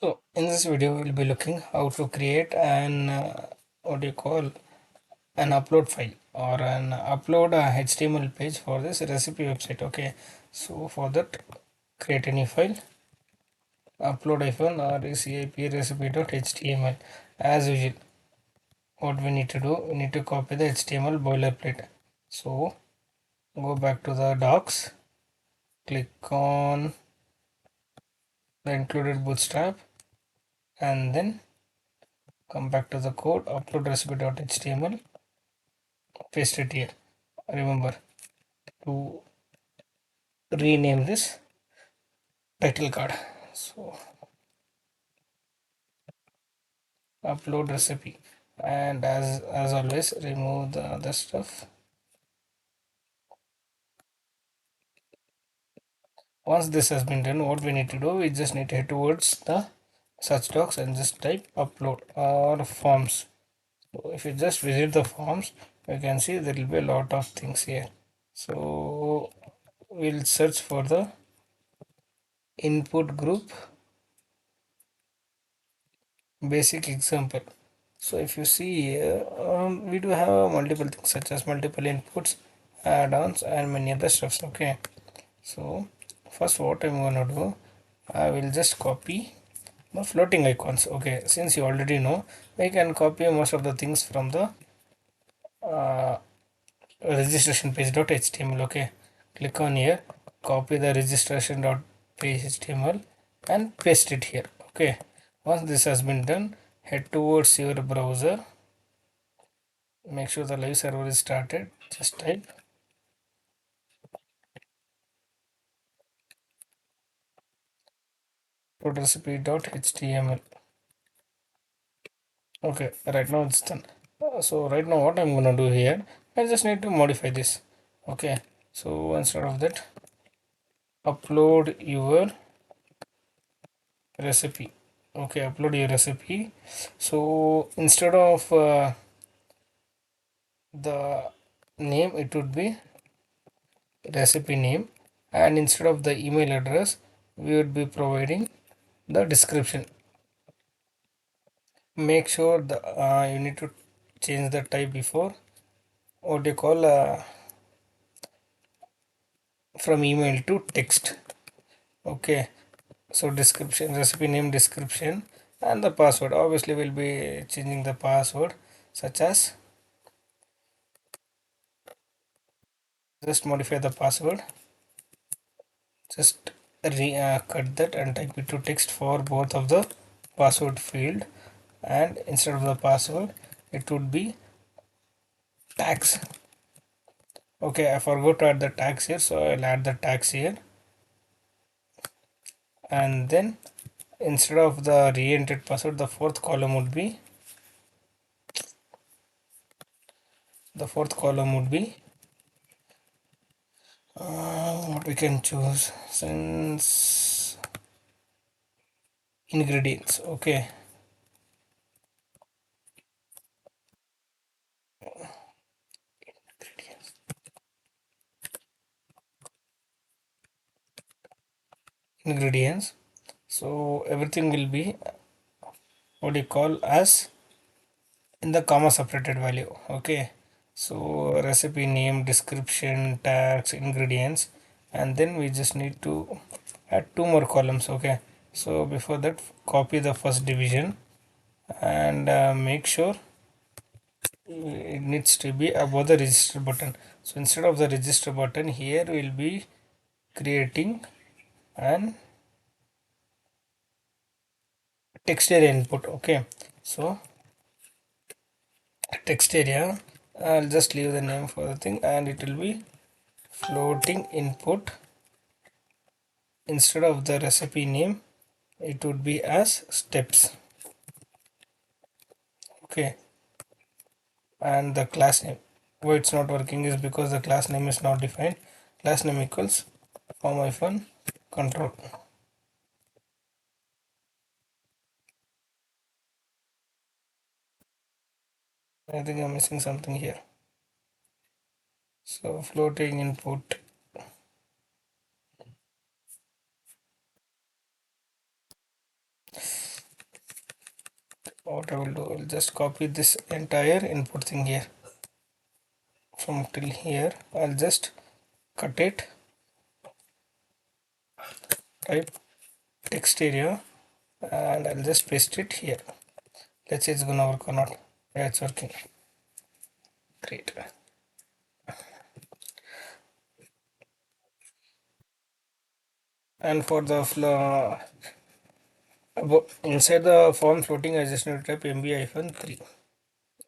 So in this video we'll be looking how to create an what do you call an upload file or an upload HTML page for this recipe website. Okay, so for that create a new file, upload recip recipe.html. As usual, what we need to do, we need to copy the HTML boilerplate. So go back to the docs, click on the included bootstrap, and then come back to the code, upload recipe.html, paste it here. Remember to rename this title card. So upload recipe, and as always remove the other stuff. Once this has been done, what we need to do, we just need to head towards the search docs and just type upload or forms. So if you just visit the forms, you can see there will be a lot of things here. So we'll search for the input group basic example. So if you see here, we do have multiple things such as multiple inputs, add-ons, and many other stuffs. Okay, so first what I'm gonna do, I will just copy the floating icons. Okay, since you already know, we can copy most of the things from the uh, registration page.html. Okay, click on here, copy the registration.page.html and paste it here. Okay, once this has been done, head towards your browser, make sure the live server is started, just type recipe.html. Okay, right now it's done. So right now what I'm gonna do here, I just need to modify this. Okay, so instead of that, upload your recipe. Okay, upload your recipe. So instead of the name, it would be recipe name, and instead of the email address, we would be providing the description. Make sure the you need to change the type before what you call from email to text. Okay, so description, recipe name, description, and the password. Obviously we'll be changing the password, such as, just modify the password, just cut that and type it to text for both of the password field, and instead of the password it would be tags. Okay, I forgot to add the tags here, so I'll add the tags here, and then instead of the re-entered password, the fourth column would be what we can choose, since ingredients. Okay, ingredients. So everything will be what you call as in the comma separated value. Okay, so recipe name, description, tags, ingredients, and then we just need to add two more columns. Okay, so before that, copy the first division and make sure it needs to be above the register button. So instead of the register button, here we'll be creating an text area input. Okay, so text area, I'll just leave the name for the thing, and it will be floating input. Instead of the recipe name, it would be as steps. Okay, and the class name, why it's not working is because the class name is not defined. Class name equals form hyphen control. I think I'm missing something here. So floating input, what I will do, I'll just copy this entire input thing here from till here. I'll just cut it, type text area, and I'll just paste it here. Let's see it's gonna work or not. Yeah, it's working. Great. And for the inside the form floating, I just need to type mb-3.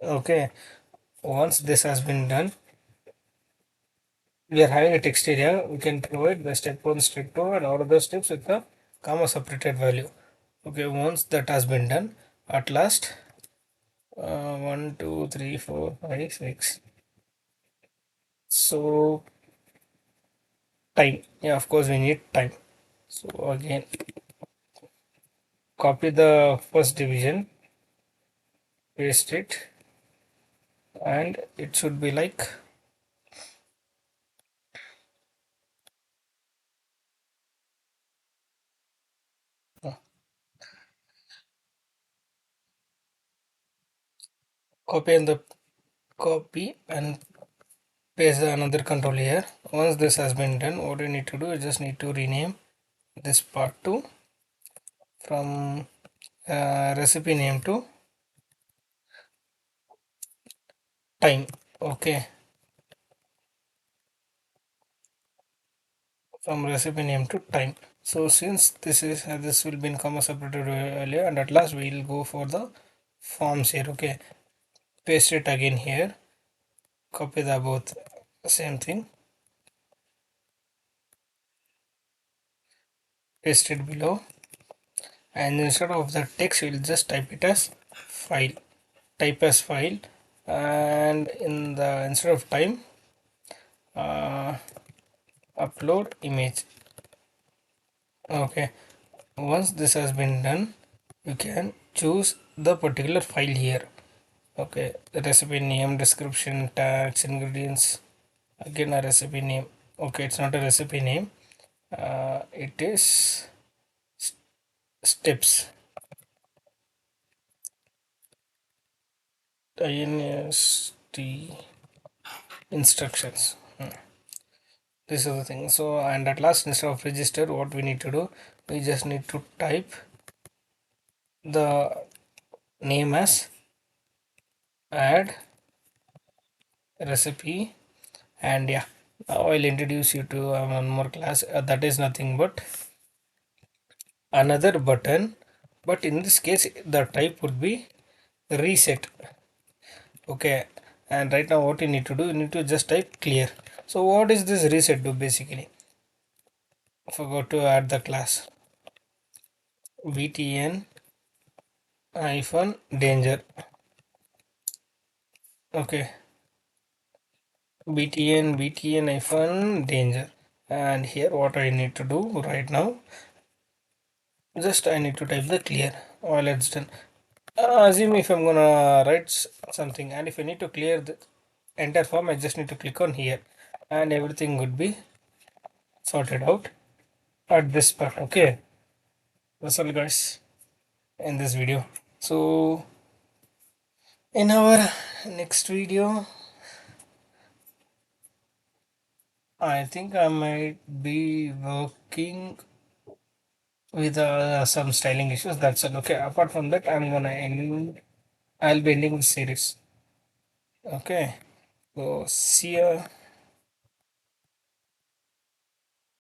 Okay. Once this has been done, we are having a text area. We can provide the step 1, step 2, and all other steps with the comma separated value. Okay. Once that has been done, at last, 1, 2, 3, 4, 5, 6. So time. Yeah, of course we need time. So again, copy the first division, paste it, and it should be like uh, copy and the copy and paste the another control here. Once this has been done, what you need to do is just need to rename this part 2 from recipe name to time. Okay, from recipe name to time. So since this will be in comma separated earlier, and at last we will go for the forms here. Okay, paste it again here, copy the both same thing, paste it below, and instead of the text we'll just type it as file, type as file, and in the instead of time, uh, upload image. Okay, once this has been done, you can choose the particular file here. Okay, the recipe name, description, tags, ingredients, again a recipe name. Okay, it's not a recipe name, it is steps, inst instructions. This is the thing. So, and at last, instead of register, what we need to do, we just need to type the name as add recipe. And yeah, now I'll introduce you to one more class, that is nothing but another button, but in this case the type would be reset. Okay, and right now what you need to do, you need to just type clear. So what is this reset do basically? Forgot to add the class btn hyphen danger. Okay, btn hyphen danger. And here what I need to do right now, just I need to type the clear. All it's done. Assume if I'm gonna write something, and if I need to clear the entire form, I just need to click on here, and everything would be sorted out at this part. Okay, that's all guys in this video. So in our next video, I think I might be working with some styling issues. That's it. Okay, apart from that, I'll be ending the series. Okay, so see ya.